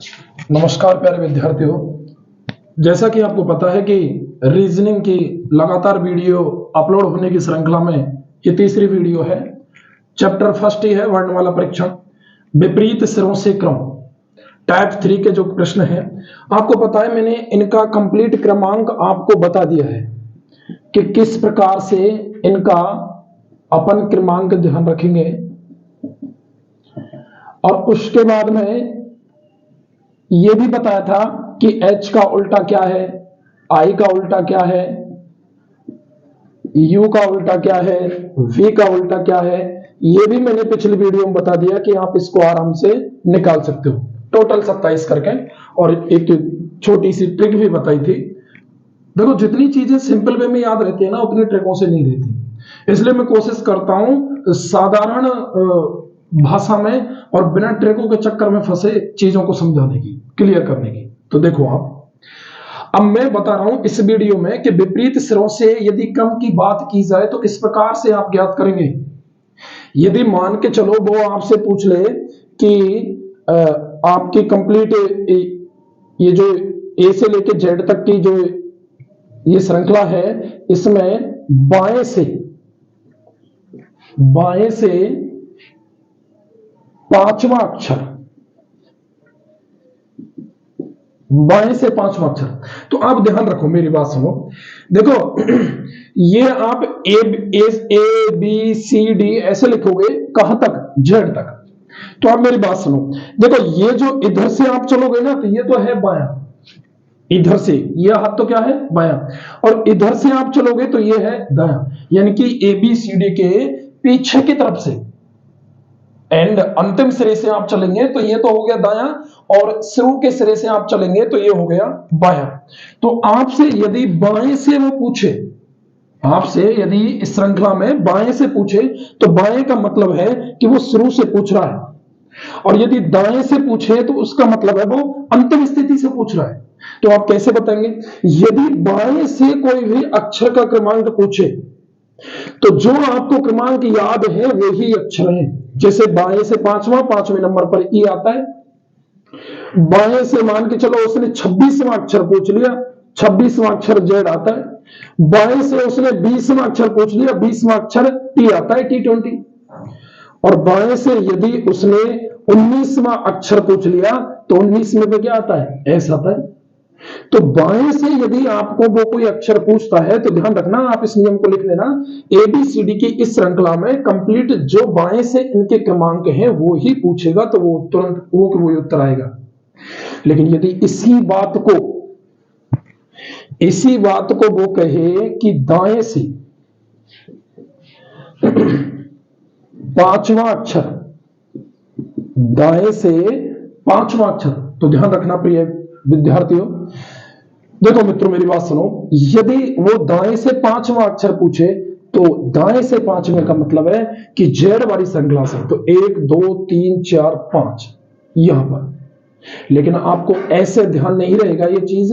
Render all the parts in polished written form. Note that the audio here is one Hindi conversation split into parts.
नमस्कार प्यारे विद्यार्थियों, जैसा कि आपको पता है कि रीजनिंग की लगातार वीडियो अपलोड होने की श्रृंखला में ये तीसरी वीडियो है। चैप्टर फर्स्ट ही है वर्णमाला परीक्षण, विपरीत सिरों से क्रम, टाइप 3 के जो प्रश्न है। आपको पता है मैंने इनका कंप्लीट क्रमांक आपको बता दिया है कि किस प्रकार से इनका अपन क्रमांक ध्यान रखेंगे, और उसके बाद में ये भी बताया था कि H का उल्टा क्या है, I का उल्टा क्या है, U का उल्टा क्या है, V का उल्टा क्या है। ये भी मैंने पिछली वीडियो में बता दिया कि आप इसको आराम से निकाल सकते हो, टोटल 27 करके। और एक छोटी सी ट्रिक भी बताई थी। देखो, जितनी चीजें सिंपल वे में याद रहती है ना, उतनी ट्रिकों से नहीं रहती। इसलिए मैं कोशिश करता हूं साधारण भाषा में और बिना ट्रिकों के चक्कर में फंसे चीजों को समझाने की, क्लियर करने की। तो देखो, अब मैं बता रहा हूं इस वीडियो में कि विपरीत सिरों से यदि क्रम की बात की जाए तो किस प्रकार से आप ज्ञात करेंगे। यदि मान के चलो वो आपसे पूछ ले कि आपकी कंप्लीट ये जो ए से लेके जेड तक की जो ये श्रृंखला है, इसमें बाएं से पांचवा अक्षर, बाएं से पांचवा अक्षर। तो आप ध्यान रखो, मेरी बात सुनो। देखो, ये आप ए बी सी डी ऐसे लिखोगे, कहां तक? जेड तक। तो आप मेरी बात सुनो। देखो, ये जो इधर से आप चलोगे ना, तो ये तो है बायां, इधर से ये हाथ तो क्या है? बायां। और इधर से आप चलोगे तो ये है दायां, यानी कि ए बी सी डी के पीछे की तरफ से एंड अंतिम सिरे से आप चलेंगे तो ये तो हो गया दायां, और शुरू के सिरे से आप चलेंगे तो ये हो गया बायां। तो आपसे यदि बाएं से वो पूछे, आपसे यदि इस श्रृंखला में बाएं से पूछे, तो बाएं का मतलब है कि वो शुरू से पूछ रहा है, और यदि दाएं से पूछे तो उसका मतलब है वो अंतिम स्थिति से पूछ रहा है। तो आप कैसे बताएंगे? यदि बाएं से कोई भी अक्षर का क्रमांक पूछे तो जो आपको क्रमांक याद है वही अक्षर है। जैसे बाएं से पांचवें नंबर पर ई आता है। बाएं से मान के चलो उसने 26वां अक्षर पूछ लिया, 26वां अक्षर जेड आता है। बाएं से उसने 20वां अक्षर पूछ लिया, 20वां अक्षर टी आता है, T20। और बाएं से यदि उसने 19वां अक्षर पूछ लिया तो 19 में क्या आता है? एस आता है। तो बाएं से यदि आपको वो कोई अक्षर पूछता है तो ध्यान रखना, आप इस नियम को लिख लेना, एबीसीडी की इस श्रृंखला में कंप्लीट जो बाएं से इनके क्रमांक हैं वो ही पूछेगा, तो वो तुरंत वो उत्तर आएगा। लेकिन यदि इसी बात को वो कहे कि दाएं से पांचवा अक्षर, दाएं से पांचवा अक्षर, तो ध्यान रखना प्रिय विद्यार्थियों। देखो मित्रों, मेरी बात सुनो। यदि वो दाएं से पांचवा अक्षर पूछे तो दाएं से पांचवें का मतलब है कि जेड वाली श्रृंखला से, तो 1 2 3 4 5 यहां पर। लेकिन आपको ऐसे ध्यान नहीं रहेगा ये चीज।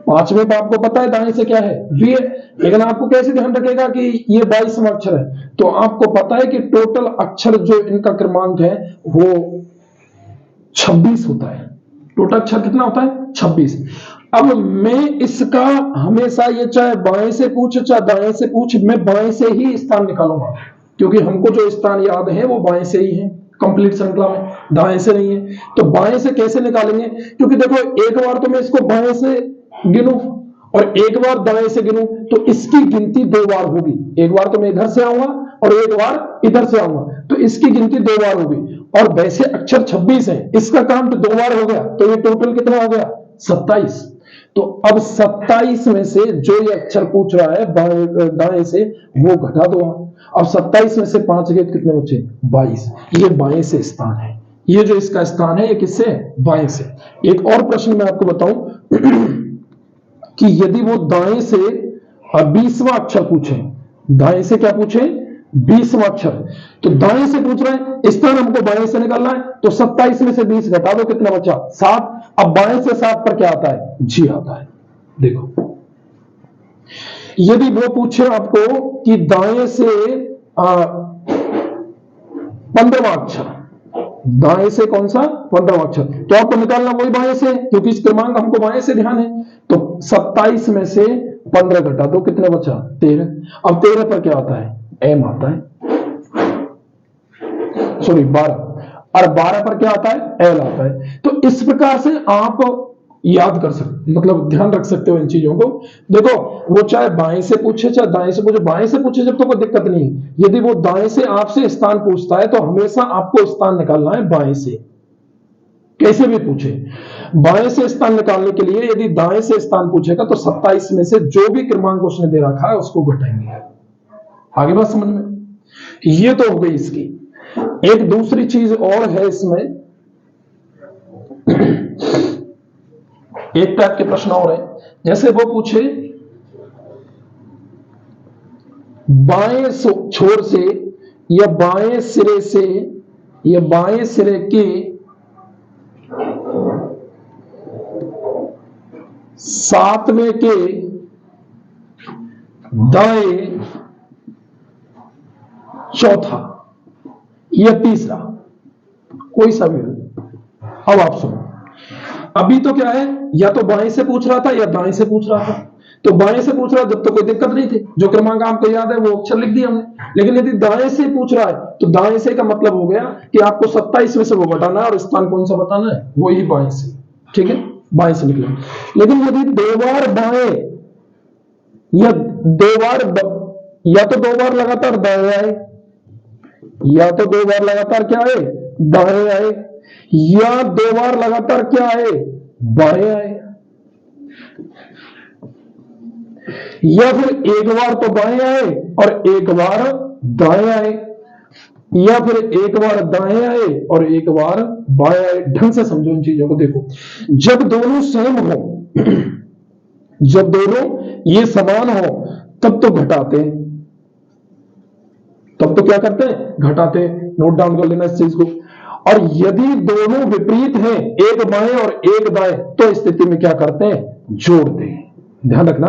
पांचवें का आपको पता है दाएं से क्या है? वी है। लेकिन आपको कैसे ध्यान रखेगा कि ये 22वां अक्षर है? तो आपको पता है कि टोटल अक्षर जो इनका क्रमांक है वो 26 होता है। टोटल अक्षर कितना होता है? 26। अब मैं इसका हमेशा, ये चाहे बाएं से पूछ चाहे दाएं से पूछ, मैं बाएं से ही स्थान निकालूंगा, क्योंकि हमको जो स्थान याद है वो बाएं से ही है कंप्लीट श्रृंखला में, दाएं से नहीं है। तो बाएं से कैसे निकालेंगे? क्योंकि देखो, एक बार तो मैं इसको बाएं से गिनूं और एक बार दाएं से गिनूं तो इसकी गिनती 2 बार होगी। एक बार तो मैं इधर से आऊंगा और एक बार इधर से आऊंगा, तो इसकी गिनती 2 बार होगी। और वैसे अक्षर 26 है, इसका काउंट 2 बार हो गया, तो ये टोटल कितना हो गया? 27। तो अब 27 में से जो ये अक्षर पूछ रहा है दाएं से, वो घटा दो। अब 27 में से 5 गए, कितने बचे? 22। ये बाएं से स्थान है, ये जो इसका स्थान है ये किससे? बाएं से। एक और प्रश्न मैं आपको बताऊं कि यदि वो दाएं से 20वां अक्षर पूछे, दाएं से क्या पूछे? 20वां अक्षर। तो दाएं से पूछ रहे हैं, स्थान हमको बाएं से निकालना है, तो 27 में से 20 घटा दो, कितना बचा? 7। अब बाएं से 7 पर क्या आता है? जी आता है। देखो, यदि वो पूछे आपको कि दाएं से 15वां अक्षर, दाएं से कौन सा 15वां अक्षर, तो आपको निकालना वही बाएं से, क्योंकि इस क्रमांक हमको बाएं से ध्यान है। तो 27 में से 15 घटा दो, कितने बचा 13। अब 13 पर क्या आता है, एम आता है, सॉरी 12, और 12 पर क्या आता है, एल आता है। तो इस प्रकार से आप याद कर सकते, मतलब ध्यान रख सकते हो इन चीजों को। देखो वो चाहे बाएं से पूछे चाहे दाएं से पूछे, बाएं से पूछे जब तो कोई दिक्कत नहीं है। यदि वो दाएं से आपसे स्थान पूछता है तो हमेशा आपको स्थान निकालना है बाएं से, कैसे भी पूछे। बाएं से स्थान निकालने के लिए यदि दाएं से स्थान पूछेगा तो 27 में से जो भी क्रमांक उसने दे रखा है उसको घटाएंगे। आगे बात समझ में, ये तो हो गई इसकी। एक दूसरी चीज और है इसमें, एक टाइप के प्रश्न और है, जैसे वो पूछे बाएं छोर से या बाएं सिरे से या बाएं सिरे के सातवें के दाएं चौथा या तीसरा, कोई सा भी हो। अब आप सुनो, अभी तो क्या है, या तो बाएं से पूछ रहा था या दाएं से पूछ रहा था। तो बाएं से पूछ रहा जब तो कोई दिक्कत नहीं थी, जो क्रमांक आपको याद है वो अक्षर लिख दिया हमने। लेकिन यदि दाएं से पूछ रहा है तो दाएं से का मतलब हो गया कि आपको 27 में से वो बताना है और स्थान कौन सा बताना है, वो ही बाएं से, ठीक है, बाएं से निकले। लेकिन यदि दो बार बाएं या दो बार या तो दो बार लगातार दाएं आए, या तो दो बार लगातार क्या आए, दाएं आए, या दो बार लगातार क्या आए, बाएं आए, या फिर एक बार तो बाएं आए और एक बार दाएं आए, या फिर एक बार दाएं आए और एक बार बाएं आए। ढंग से समझो इन चीजों को। देखो जब दोनों सेम हो, जब दोनों ये समान हो तब तो घटाते हैं, तब तो क्या करते हैं, घटाते हैं। नोट डाउन कर लेना इस चीज को। और यदि दोनों विपरीत हैं, एक बाएं और एक दाएं, तो स्थिति में क्या करते हैं, जोड़ते हैं। ध्यान रखना,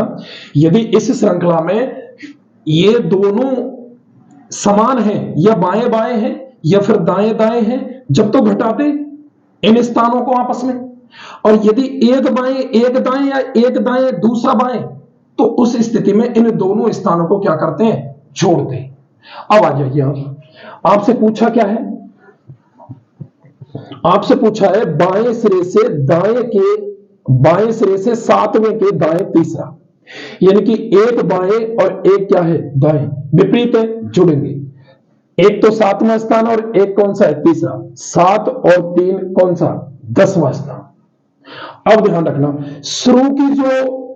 यदि इस श्रृंखला में ये दोनों समान हैं या बाएं बाएं हैं या फिर दाएं दाएं हैं, जब तो घटाते इन स्थानों को आपस में। और यदि एक बाएं एक दाएं या एक दाएं दूसरा बाएं, तो उस स्थिति में इन दोनों स्थानों को क्या करते हैं, जोड़ते हैं। अब आ जाइए आप, आपसे पूछा क्या है, आपसे पूछा है बाएं सिरे से दाएं के, बाएं सिरे से सातवें के दाएं तीसरा, यानी कि एक बाएं और एक क्या है, दाएं, विपरीत है, जुड़ेंगे। एक तो सातवां स्थान और एक कौन सा है, तीसरा। 7 और 3 कौन सा, 10वां स्थान। अब ध्यान रखना,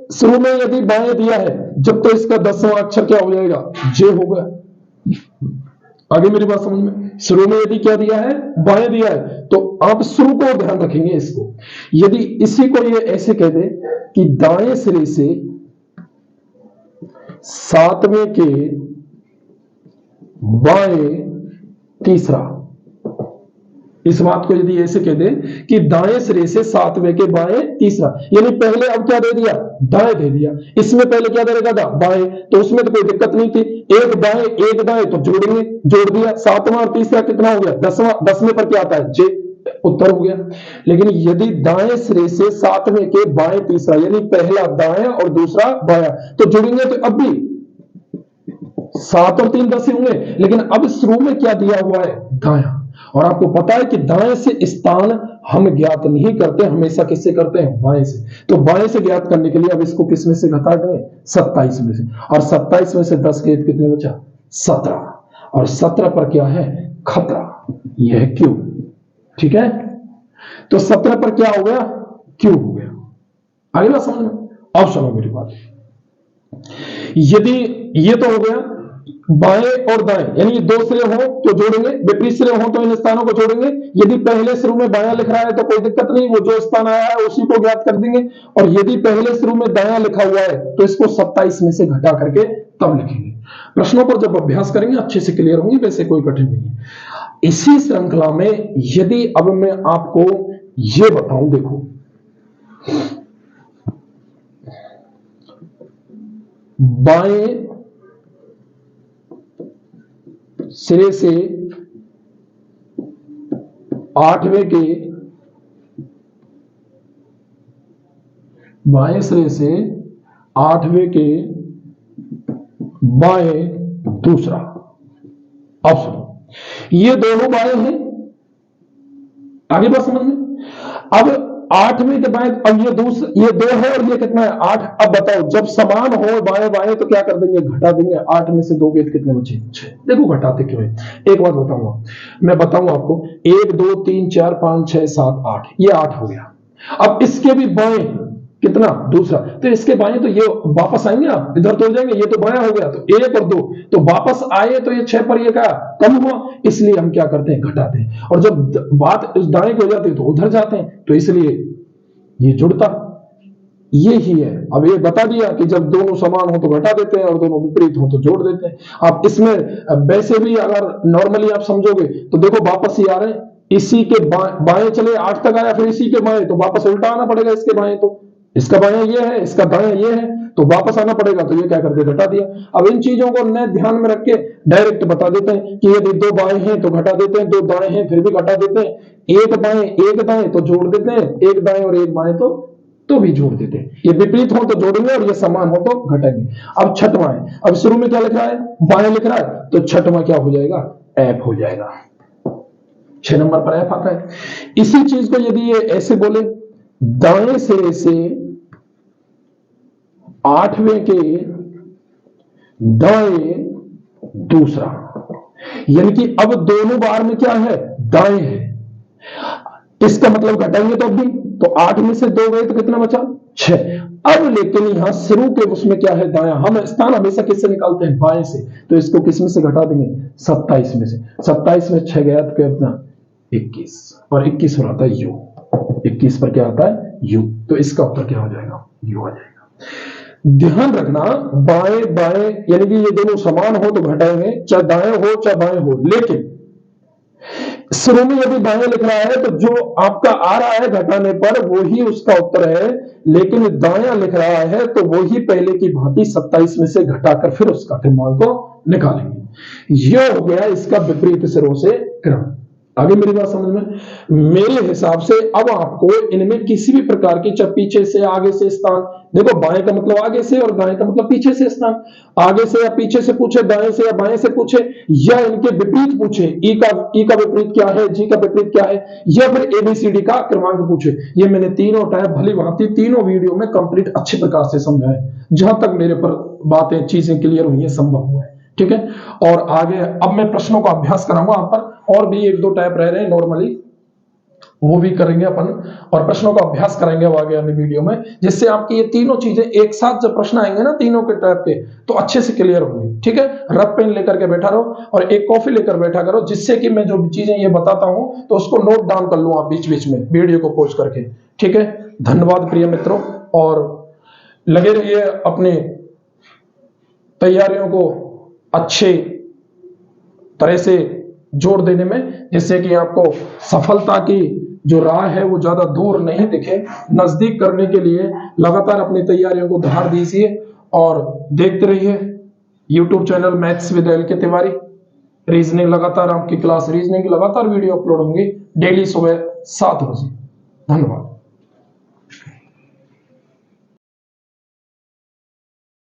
शुरू में यदि बाएं दिया है, जब तो इसका 10वां अक्षर क्या हो जाएगा, जे होगा। आगे मेरी बात समझ में, शुरू में यदि क्या दिया है, बाएं दिया है, तो आप शुरू को ध्यान रखेंगे इसको। यदि इसी को ये ऐसे कह दे कि दाएं सिरे से सातवें के बाएं तीसरा, इस बात को यदि ऐसे कह दे कि दाएं सिरे से सातवें के बाएं तीसरा, यानी पहले अब क्या दे दिया, दाएं दे दिया। इसमें पहले क्या दे रखा था, बाएं, तो उसमें तो कोई दिक्कत नहीं थी। एक दाएं तो जोड़ेंगे, जोड़ दिया। सातवां और तीसरा कितना हो गया, 10वां, 10वें पर क्या आता है, जे, उत्तर हो गया। लेकिन यदि दाएं सिरे से सातवें के बाएं तीसरा, यानी पहला दाएं और दूसरा बायां, तो जुड़ेंगे तो अब भी 7 और 3 10 होंगे। लेकिन अब शुरू में क्या दिया हुआ है, दायां। और आपको पता है कि दाएं से स्थान हम ज्ञात नहीं करते, हमेशा किससे करते हैं, बाएं से। तो बाएं से ज्ञात करने के लिए अब इसको किस में से घटा दें, 27 में से। और 27 में से 10 के कितने बचा, 17। और 17 पर क्या है, खतरा, यह है क्यू, ठीक है। तो 17 पर क्या हो गया, क्यू हो गया। आगे बात समझ में। अब सुनो मेरी बात, यदि ये तो हो गया बाएं और दाएं, यानी दो सिरे हो तो जोड़ेंगे, विपरीत सिरे हो तो इन स्थानों को जोड़ेंगे। यदि पहले शुरू में बायां लिख रहा है तो कोई दिक्कत नहीं, वो जो स्थान आया है उसी को ज्ञात कर देंगे। और यदि पहले शुरू में दायां लिखा हुआ है तो इसको 27 में से घटा करके तब लिखेंगे। प्रश्नों पर जब अभ्यास करेंगे अच्छे से क्लियर होंगी, वैसे कोई कठिन नहीं है। इसी श्रृंखला में यदि अब मैं आपको ये बताऊं, देखो बाएं सिरे से 8वें के बाएं सिरे से 8वें के बाएं दूसरा। अब सुनो, ये दोनों बाएं हैं, आगे बात समझ में। अब 8वें के बाएं, अब ये 2 है और ये कितना है 8। अब बताओ जब समान हो बाएं बाएं तो क्या कर देंगे, घटा देंगे। 8 में से 2 गए कितने बचे, 6। देखो घटाते क्यों है, एक बात बताऊंगा मैं, बताऊंगा आपको। 1 2 3 4 5 6 7 8, ये 8 हो गया। अब इसके भी बाएं कितना, दूसरा, तो इसके बाएं तो ये वापस आएंगे, आप इधर तो हो जाएंगे, ये तो बायां हो गया, तो 1 और 2 तो वापस आए, तो ये 6 पर ये क्या कम हुआ, इसलिए हम क्या करते हैं, घटाते हैं। और जब बात इस दाएं की हो जाती है तो उधर जाते हैं, तो इसलिए ये जुड़ता ये ही है। अब ये बता दिया कि जब दोनों समान हो तो घटा देते हैं और दोनों विपरीत हो तो जोड़ देते हैं। आप इसमें वैसे भी अगर नॉर्मली आप समझोगे तो देखो वापस ही आ रहे हैं, इसी के बाएं चले 8 तक आया, फिर इसी के बाएं, तो वापस उल्टा आना पड़ेगा। इसके बाएं तो इसका बाएं ये है, इसका दाएं ये है, तो वापस आना पड़ेगा, तो ये क्या करके घटा दिया। अब इन चीजों को न ध्यान में रख के डायरेक्ट बता देते हैं कि यदि 2 बाएं हैं तो घटा देते हैं, 2 दाएं हैं फिर भी घटा देते हैं, 1 बाएं 1 दाएं तो जोड़ देते हैं, 1 दाएं और 1 बाएं तो भी जोड़ देते हैं। ये विपरीत हो तो जोड़ेंगे और ये समान हो तो घटाएंगे। अब छठवां है, अब शुरू में क्या लिख रहा है, बाएं लिख रहा है, तो छठवां क्या हो जाएगा, एफ हो जाएगा। 6 नंबर पर एफ आता है। इसी चीज को यदि ये ऐसे बोले, दाएं सिरे से 8वें के दाएं दूसरा, यानी कि अब दोनों बार में क्या है, दाएं है, इसका मतलब घटाएंगे तो अब भी, तो 8 में से 2 गए तो कितना बचा, 6। अब लेकिन यहां शुरू के उसमें क्या है, दाया। हम स्थान हमेशा किससे निकालते हैं, बाएं से, तो इसको किस में से घटा देंगे, 27 में से। 27 में 6 गया तो क्या अपना 21, और 21 पर आता है यू, 21 पर क्या आता है यू, तो इसका उत्तर क्या हो जाएगा, यू आ जाएगा। ध्यान रखना, बाएं बाएं यानी कि ये दोनों समान हो तो घटाएंगे, चाहे दाएं हो चाहे बाएं हो, लेकिन शुरू में यदि बाएं लिख रहा है तो जो आपका आ रहा है घटाने पर वो ही उसका उत्तर है, लेकिन दायां लिख रहा है तो वो ही पहले की भांति 27 में से घटाकर फिर उसका क्रमांक को निकालेंगे। यह हो गया इसका विपरीत सिरों से क्रम। आगे मेरी बात समझ में, मेरे हिसाब से अब आपको इनमें किसी भी प्रकार की, चाहे पीछे से आगे से स्थान, देखो बाएं का मतलब आगे से और दाएं का मतलब पीछे से स्थान, आगे से या पीछे से पूछे, दाएं से या बाएं से पूछे, या इनके विपरीत पूछे, ई का विपरीत क्या है, जी का विपरीत क्या है, या फिर एबीसीडी का क्रमांक पूछे, ये मैंने तीनों टाइप भली भांति तीनों वीडियो में कंप्लीट अच्छे प्रकार से समझा है, जहां तक मेरे पर बातें चीजें क्लियर हुई है, संभव हुआ है, ठीक है। और आगे अब मैं प्रश्नों का अभ्यास कराऊंगा आप पर, और भी 1-2 टाइप रह रहे हैं नॉर्मली, वो भी करेंगे अपन, और प्रश्नों का अभ्यास करेंगे अब आगे वाली वीडियो में, जिससे आपकी ये तीनों चीजें एक साथ जब प्रश्न आएंगे ना तीनों के टाइप के, तो अच्छे से क्लियर होंगे, ठीक है। रफ पेन लेकर के बैठा रहो और एक कॉफी लेकर बैठा करो, जिससे कि मैं जो चीजें ये बताता हूं तो उसको नोट डाउन कर लूं आप बीच बीच में वीडियो को पॉज करके, ठीक है। धन्यवाद प्रिय मित्रों, और लगे रहिए अपनी तैयारियों को अच्छे तरह से जोड़ देने में, जिससे कि आपको सफलता की जो राह है वो ज्यादा दूर नहीं दिखे, नजदीक करने के लिए लगातार अपनी तैयारियों को धार दीजिए और देखते रहिए YouTube channel maths with LK Tiwari. Reasoning लगातार आपकी क्लास, रीजनिंग की लगातार वीडियो अपलोड होंगी डेली सुबह 7 बजे। धन्यवाद।